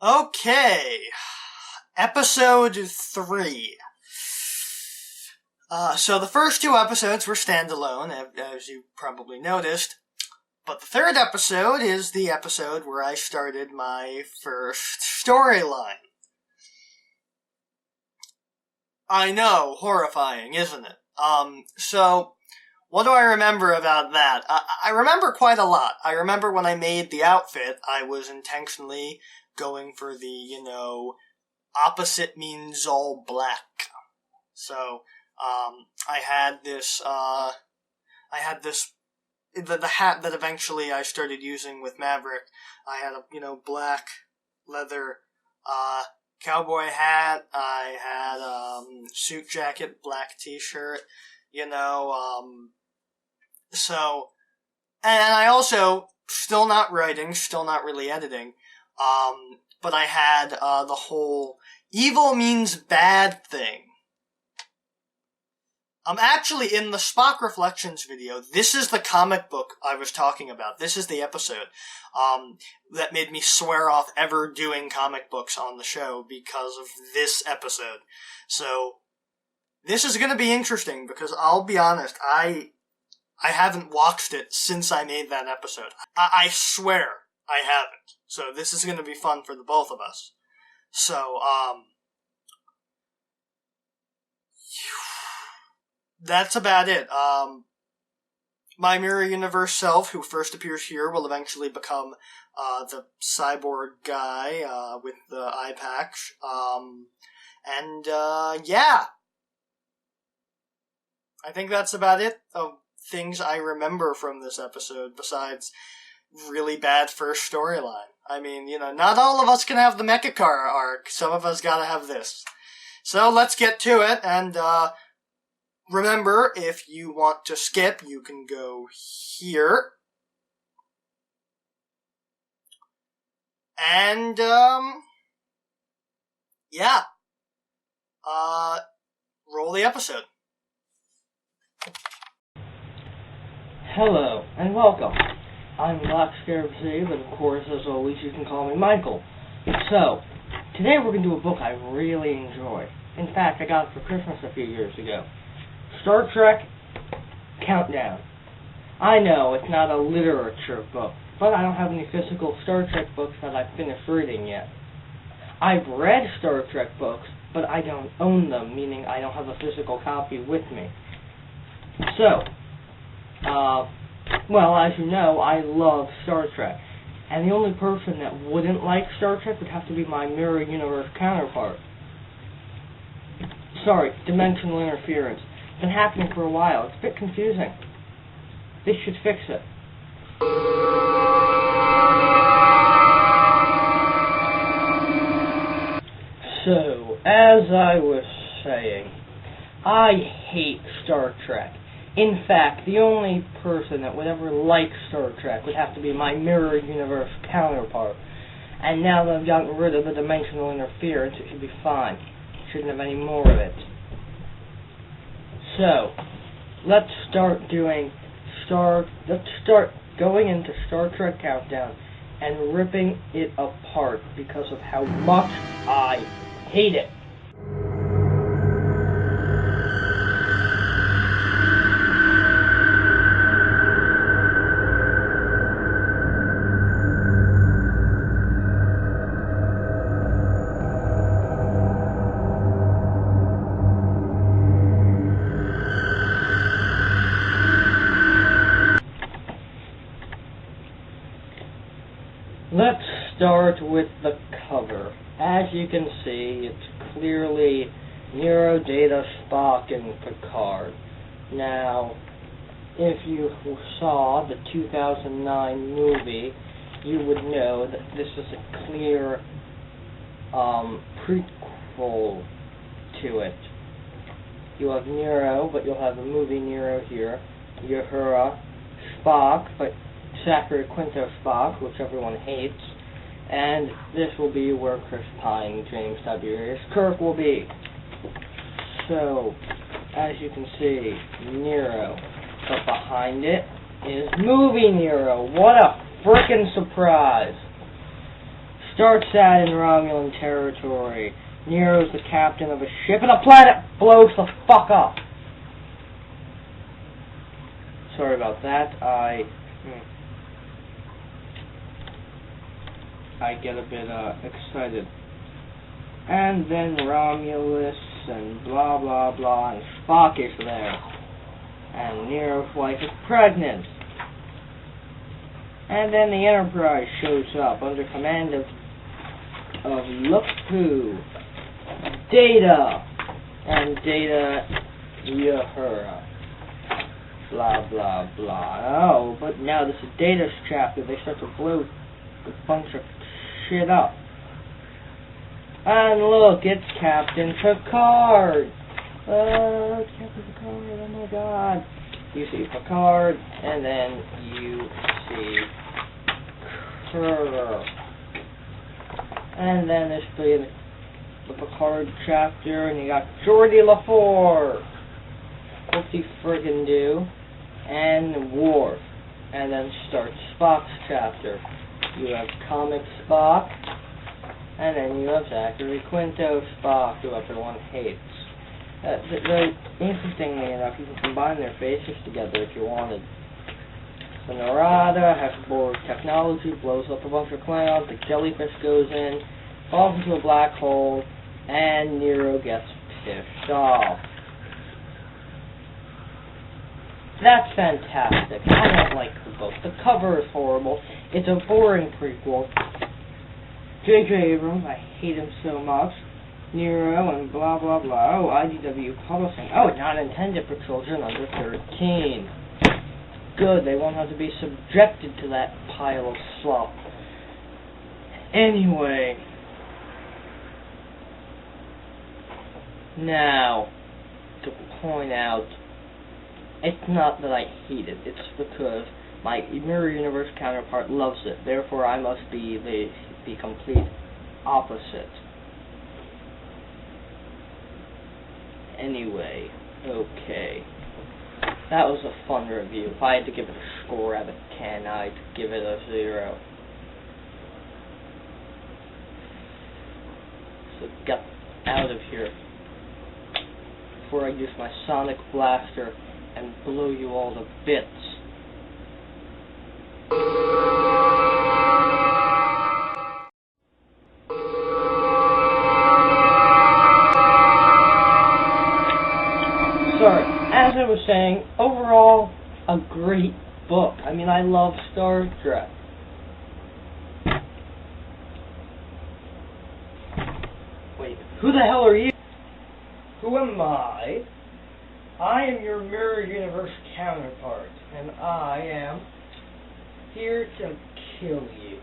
Okay, episode 3. So the first 2 episodes were standalone, as you probably noticed. But the third episode is the episode where I started my first storyline. I know, horrifying, isn't it? So, what do I remember about that? I remember quite a lot. I remember when I made the outfit, I was intentionally going for the, opposite means all black. So, I had this, the hat that eventually I started using with Maverick. I had a, black leather, cowboy hat. I had, suit jacket, black t-shirt, so, and I also, still not writing, still not really editing, but I had, the whole evil means bad thing. Actually, in the Spock Reflections video, this is the comic book I was talking about. This is the episode, that made me swear off ever doing comic books on the show because of this episode. So, this is gonna be interesting because I'll be honest, I haven't watched it since I made that episode. I swear I haven't. So this is gonna be fun for the both of us. So, that's about it. My Mirror Universe self, who first appears here, will eventually become, the cyborg guy, with the eye patch. Yeah. I think that's about it of things I remember from this episode, besides really bad first storyline. I mean, not all of us can have the Mecha Car arc. Some of us gotta have this. So let's get to it, and, remember, if you want to skip, you can go here. And, yeah. Roll the episode. Hello, and welcome. I'm BlackScarabFilmZ, but of course, as always, you can call me Michael. So, today we're going to do a book I really enjoy. In fact, I got it for Christmas a few years ago. Star Trek Countdown. I know, it's not a literature book, but I don't have any physical Star Trek books that I've finished reading yet. I've read Star Trek books, but I don't own them, meaning I don't have a physical copy with me. So, well, as you know, I love Star Trek, and the only person that wouldn't like Star Trek would have to be my Mirror Universe counterpart. Sorry, dimensional interference. It's been happening for a while. It's a bit confusing. This should fix it. So, as I was saying, I hate Star Trek. In fact, the only person that would ever like Star Trek would have to be my Mirror Universe counterpart. And now that I've gotten rid of the dimensional interference, it should be fine. Shouldn't have any more of it. So, let's start going into Star Trek Countdown and ripping it apart because of how much I hate it. Let's start with the cover. As you can see, it's clearly Nero, Data, Spock, and Picard. Now, if you saw the 2009 movie, you would know that this is a clear prequel to it. You have Nero, but you'll have the movie Nero here. Uhura, Spock, but Zachary Quinto Spock, which everyone hates, and this will be where Chris Pine, James Tiberius Kirk will be. So, as you can see, Nero, but behind it is movie Nero. What a frickin' surprise! Starts out in Romulan territory. Nero's the captain of a ship, and the planet blows the fuck up. Sorry about that. I get a bit excited. And then Romulus and blah blah blah, and Spock is there. And Nero's wife is pregnant. And then the Enterprise shows up under command of look who, Data, and Data Uhura. Blah blah blah. Oh, but now this is Data's chapter. They start to blow a bunch of shit up. And look, it's Captain Picard. It's Captain Picard. Oh my God. You see Picard, and then you see Kirk. And then there's the Picard chapter, and you got Geordi LaForge. What's he friggin' do? And Worf. And then starts Spock's chapter. You have Comic Spock, and then you have Zachary Quinto Spock, who everyone hates. Interestingly enough, you can combine their faces together if you wanted. So Narada has Borg technology, blows up a bunch of Klingons, the jellyfish goes in, falls into a black hole, and Nero gets pissed off. That's fantastic. I don't like the book. The cover is horrible. It's a boring prequel. J.J. Abrams, I hate him so much. Nero and blah blah blah. Oh, IDW Publishing. Oh, not intended for children under 13. Good, they won't have to be subjected to that pile of slop. Anyway. Now, to point out, it's not that I hate it, it's because my Mirror Universe counterpart loves it, therefore I must be the complete opposite. Anyway, okay. That was a fun review. If I had to give it a score out of 10, I'd give it a 0. So get out of here before I use my sonic blaster and blow you all to bits. Sorry, as I was saying, overall, a great book. I mean, I love Star Trek. Wait, who the hell are you? Who am I? I am your Mirror Universe counterpart, and I am here to kill you.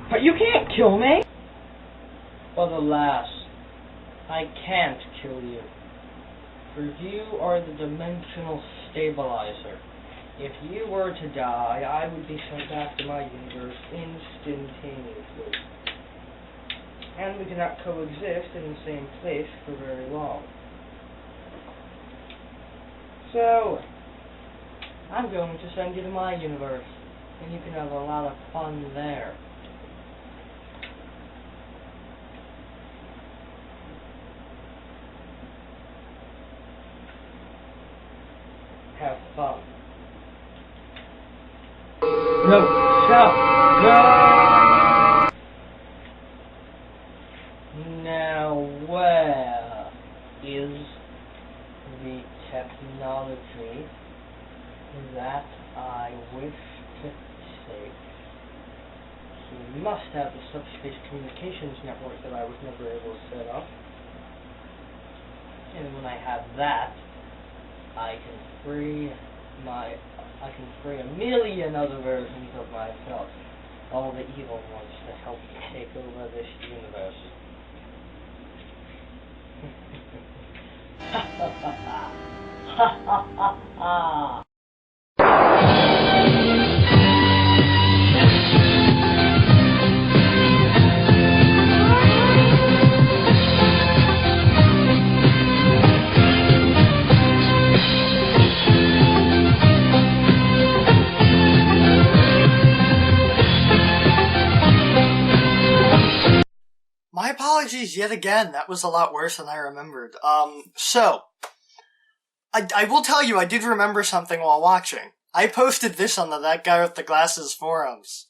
But you can't kill me! But alas, I can't kill you. For you are the dimensional stabilizer. If you were to die, I would be sent back to my universe instantaneously. And we cannot coexist in the same place for very long. So, I'm going to send you to my universe, and you can have a lot of fun there. Have fun. No, stop, no! Now, where is the technology that I wish to take? He must have the subspace communications network that I was never able to set up. And when I have that, I can free a million other versions of myself, all the evil ones, to help me take over this universe. Ha ha ha ha! Ha ha ha ha! apologies yet again. That was a lot worse than I remembered. So, I will tell you, I did remember something while watching. I posted this on the That Guy with the Glasses forums.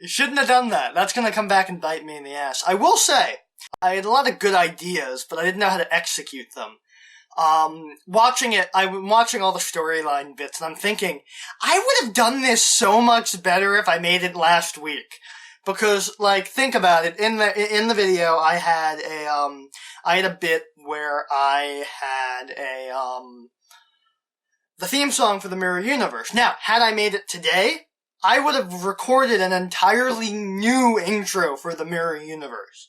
You shouldn't have done that. That's gonna come back and bite me in the ass. I will say, I had a lot of good ideas, but I didn't know how to execute them. Watching it, I'm watching all the storyline bits, and I'm thinking, I would have done this so much better if I made it last week. Because, like, think about it, in the video, I had a bit where I had the theme song for the Mirror Universe. Now, had I made it today, I would have recorded an entirely new intro for the Mirror Universe.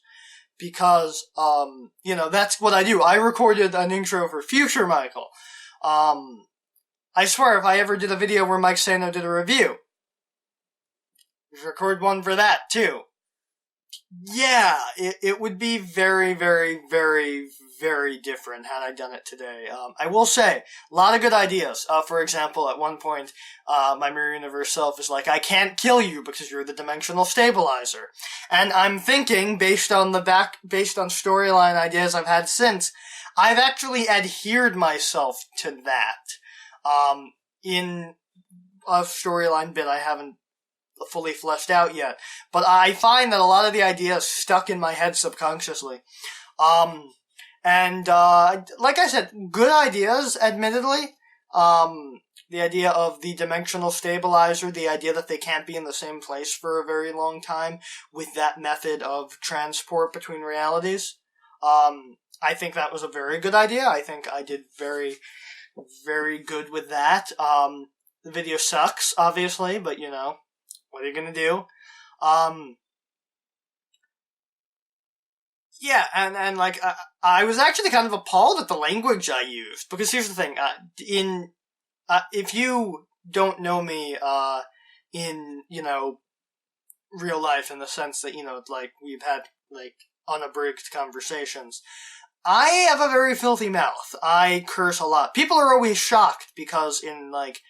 Because, that's what I do. I recorded an intro for Future Michael. I swear, if I ever did a video where Mike Sano did a review, record one for that, too. Yeah, it would be very, very, very, very different had I done it today. I will say, a lot of good ideas. For example, at one point, my Mirror Universe self is like, I can't kill you because you're the dimensional stabilizer. And I'm thinking, based on storyline ideas I've had since, I've actually adhered myself to that. In a storyline bit I haven't fully fleshed out yet. But I find that a lot of the ideas stuck in my head subconsciously. Like I said, good ideas, admittedly. The idea of the dimensional stabilizer, the idea that they can't be in the same place for a very long time with that method of transport between realities. I think that was a very good idea. I think I did very, very good with that. The video sucks, obviously, but what are you gonna do? Yeah, and like, I was actually kind of appalled at the language I used, because here's the thing, if you don't know me, in, real life, in the sense that, like, we've had, like, unabridged conversations, I have a very filthy mouth. I curse a lot. People are always shocked, because in, like,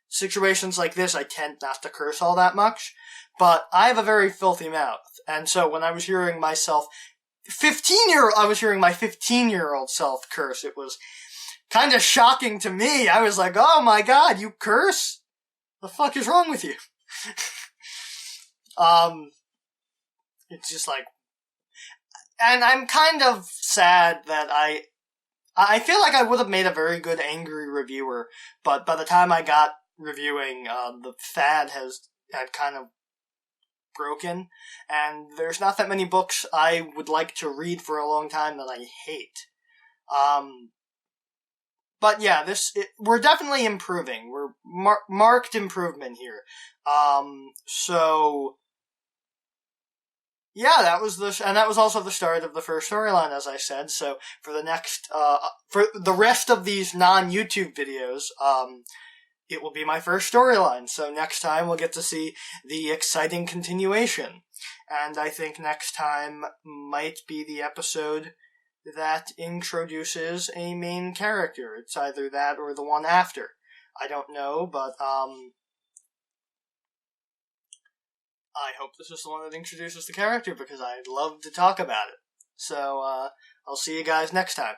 situations like this, I tend not to curse all that much, but I have a very filthy mouth, and so when I was hearing myself, I was hearing my 15-year-old self curse, it was kind of shocking to me. I was like, oh my god, you curse? The fuck is wrong with you? It's just like, and I'm kind of sad that I feel like I would have made a very good angry reviewer, but by the time I got reviewing, the fad had kind of broken, and there's not that many books I would like to read for a long time that I hate. But yeah, we're definitely improving. We're marked improvement here. So yeah, that was also the start of the first storyline, as I said. So for the rest of these non-YouTube videos, it will be my first storyline. So next time we'll get to see the exciting continuation. And I think next time might be the episode that introduces a main character. It's either that or the one after. I don't know, but I hope this is the one that introduces the character, because I'd love to talk about it. So I'll see you guys next time.